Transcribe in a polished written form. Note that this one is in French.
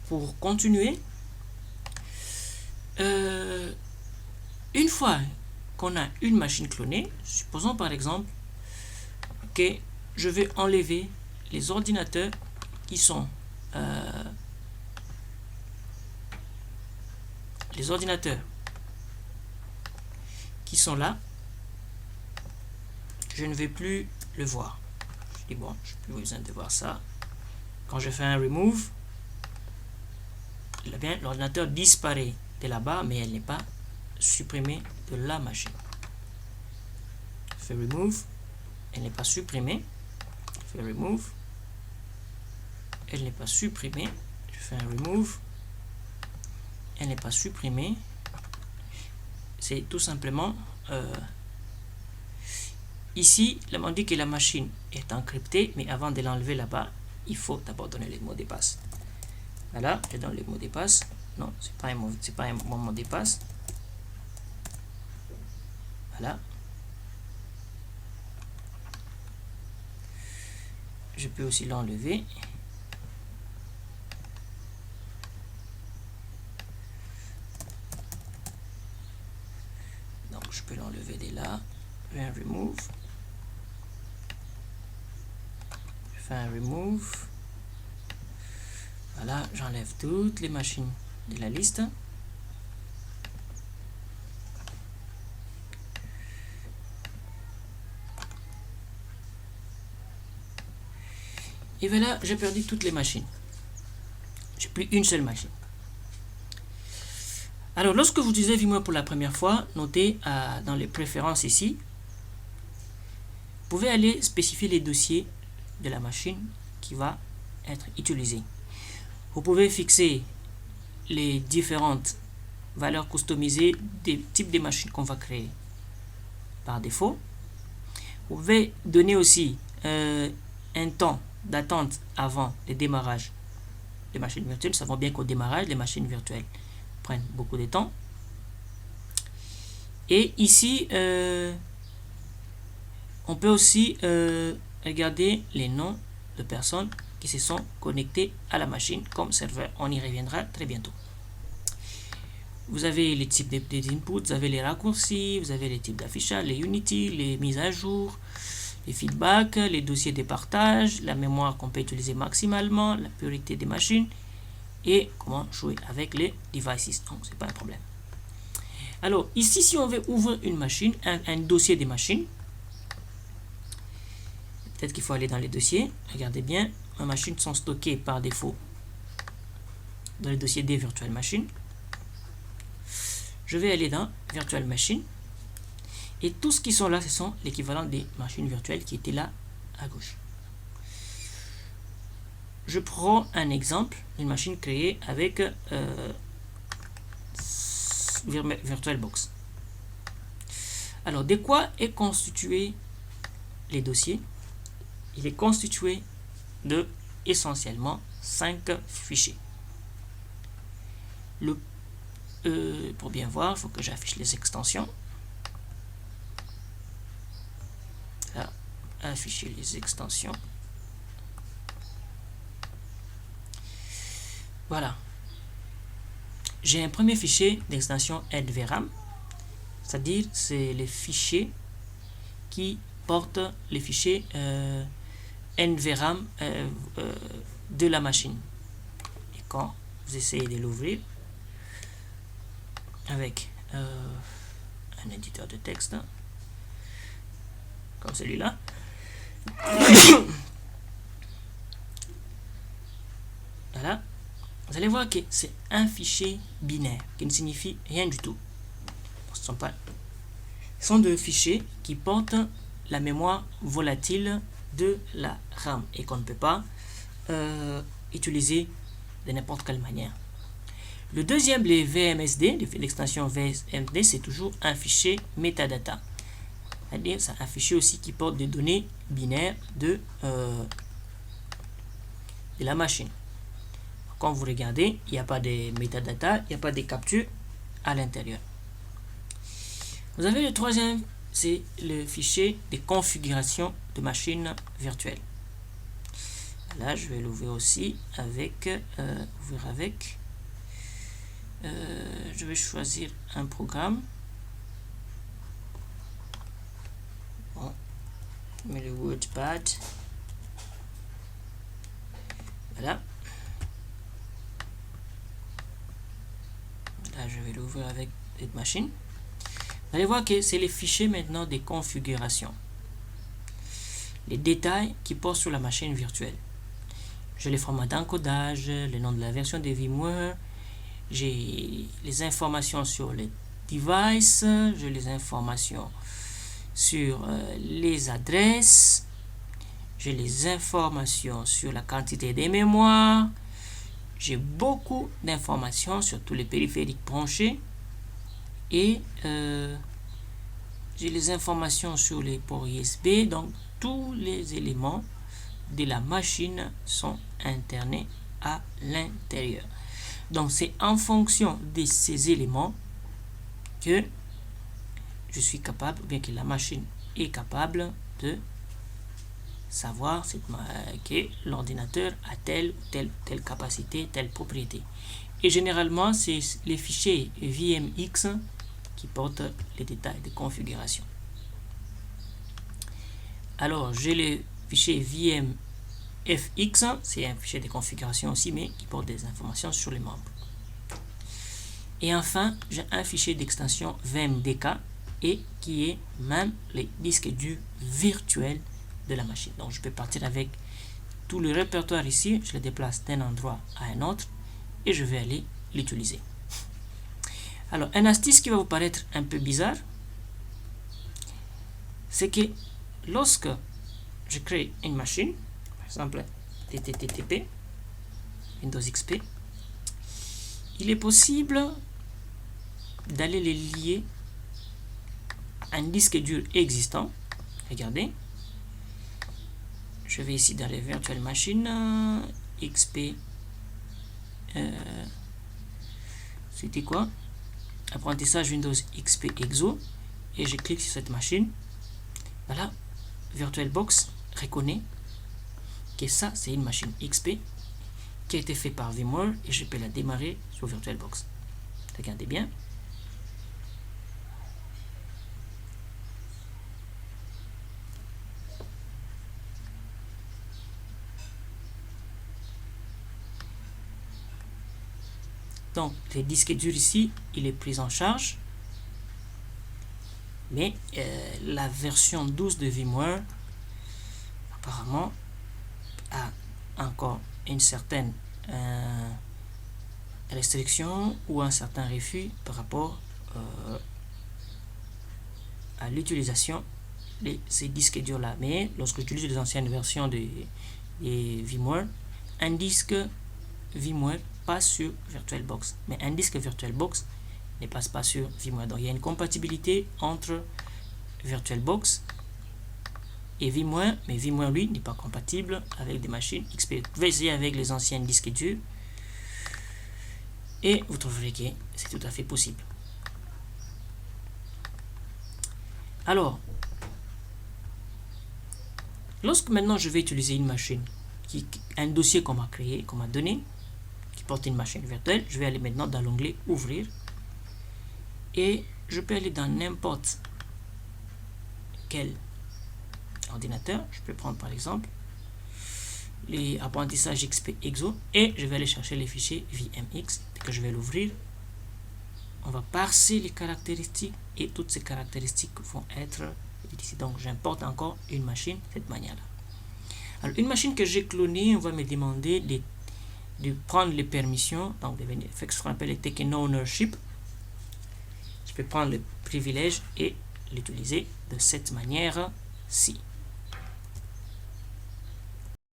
pour continuer, une fois qu'on a une machine clonée, supposons par exemple que je vais enlever les ordinateurs qui sont là, je ne vais plus le voir. Je dis bon, je n'ai plus besoin de voir ça. Quand je fais un remove, l'ordinateur disparaît de là-bas, mais elle n'est pas supprimée de la machine. Je fais remove, elle n'est pas supprimée. Je fais remove, elle n'est pas supprimée. Je fais un remove, elle n'est pas supprimée. C'est tout simplement ici, on dit que la machine est encryptée, mais avant de l'enlever là-bas, il faut d'abord donner les mots de passe. Voilà, je donne les mots de passe. Non, c'est pas un mot de passe. Voilà. Je peux aussi l'enlever. Donc, je peux l'enlever de là. Je fais un remove. Je fais un remove. Voilà, j'enlève toutes les machines de la liste. Et voilà, j'ai perdu toutes les machines. J'ai plus une seule machine. Alors, lorsque vous utilisez VMware pour la première fois, notez dans les préférences ici, vous pouvez aller spécifier les dossiers de la machine qui va être utilisée. Vous pouvez fixer les différentes valeurs customisées des types de machines qu'on va créer par défaut. Vous pouvez donner aussi un temps d'attente avant le démarrage des machines virtuelles. Nous savons bien qu'au démarrage, les machines virtuelles prennent beaucoup de temps. Et ici, on peut aussi regarder les noms de personnes qui se sont connectées à la machine comme serveur. On y reviendra très bientôt. Vous avez les types des inputs, vous avez les raccourcis, vous avez les types d'affichage, les Unity, les mises à jour, les feedbacks, les dossiers de partage, la mémoire qu'on peut utiliser maximalement, la priorité des machines et comment jouer avec les devices. Donc, c'est pas un problème. Alors, ici, si on veut ouvrir une machine, un dossier des machines, peut-être qu'il faut aller dans les dossiers. Regardez bien, mes machines sont stockées par défaut dans le dossier des virtual machines. Je vais aller dans Virtual Machine. Et tout ce qui sont là, ce sont l'équivalent des machines virtuelles qui étaient là à gauche. Je prends un exemple, une machine créée avec VirtualBox. Alors, de quoi est constitué les dossiers? Il est constitué de essentiellement 5 fichiers. Pour bien voir, il faut que j'affiche les extensions. Là, afficher les extensions. Voilà. J'ai un premier fichier d'extension NVRAM, c'est-à-dire c'est les fichiers qui portent les fichiers NVRAM de la machine. Et quand vous essayez de l'ouvrir avec un éditeur de texte comme celui-là, voilà, vous allez voir que c'est un fichier binaire qui ne signifie rien du tout. Ce sont des fichiers qui portent la mémoire volatile de la RAM et qu'on ne peut pas utiliser de n'importe quelle manière. Le deuxième, les VMSD, l'extension VMSD, c'est toujours un fichier metadata. C'est-à-dire, c'est un fichier aussi qui porte des données binaires de la machine. Quand vous regardez, il n'y a pas de metadata, il n'y a pas de captures à l'intérieur. Vous avez le troisième, c'est le fichier de configuration de machine virtuelle. Là, je vais l'ouvrir aussi avec je vais choisir un programme. Bon, mais le WordPad. Voilà. Là, je vais l'ouvrir avec cette machine. Vous allez voir que c'est les fichiers maintenant des configurations. Les détails qui portent sur la machine virtuelle. J'ai les formats d'encodage, le nom de la version de VMware, j'ai les informations sur les devices, j'ai les informations sur les adresses, j'ai les informations sur la quantité des mémoires, j'ai beaucoup d'informations sur tous les périphériques branchés et j'ai les informations sur les ports USB. Donc tous les éléments de la machine sont internés à l'intérieur. Donc c'est en fonction de ces éléments que je suis capable, bien que la machine est capable de savoir que l'ordinateur a telle capacité, telle propriété. Et généralement, c'est les fichiers VMX qui portent les détails de configuration. Alors, j'ai le fichier VMFX, c'est un fichier de configuration aussi, mais qui porte des informations sur les membres. Et enfin, j'ai un fichier d'extension VMDK et qui est même les disques durs virtuels de la machine. Donc, je peux partir avec tout le répertoire ici, je le déplace d'un endroit à un autre et je vais aller l'utiliser. Alors, un astuce qui va vous paraître un peu bizarre, c'est que lorsque je crée une machine, par exemple TTTP, Windows XP, il est possible d'aller les lier à un disque dur existant. Regardez, je vais ici dans les virtual machines, XP, c'était quoi? Apprentissage Windows XP Exo, et je clique sur cette machine. Voilà, VirtualBox reconnaît que ça c'est une machine XP qui a été faite par VMware et je peux la démarrer sur VirtualBox. Regardez bien. Donc, les disques durs ici, il est pris en charge. Mais la version 12 de VMware, apparemment, a encore une certaine restriction ou un certain refus par rapport à l'utilisation de ces disques durs là. Mais lorsque j'utilise les anciennes versions de VMware, un disque VMware passe sur VirtualBox, mais un disque VirtualBox ne passe pas sur VMware. Donc il y a une compatibilité entre VirtualBox et VMware, mais VMware lui n'est pas compatible avec des machines XP. Vous pouvez essayer avec les anciennes disques durs et vous trouverez que c'est tout à fait possible. Alors, lorsque maintenant je vais utiliser une machine, un dossier qu'on m'a créé, qu'on m'a donné, qui porte une machine virtuelle, je vais aller maintenant dans l'onglet Ouvrir et je peux aller dans n'importe quel ordinateur. Je peux prendre par exemple les apprentissages XP Exo et je vais aller chercher les fichiers VMX. Dès que je vais l'ouvrir, on va parser les caractéristiques et toutes ces caractéristiques vont être ici. Donc j'importe encore une machine de cette manière-là. Alors une machine que j'ai clonée, on va me demander de prendre les permissions, donc de faire ce qu'on appelle les taken ownership. Je peux prendre le privilège et l'utiliser de cette manière-ci.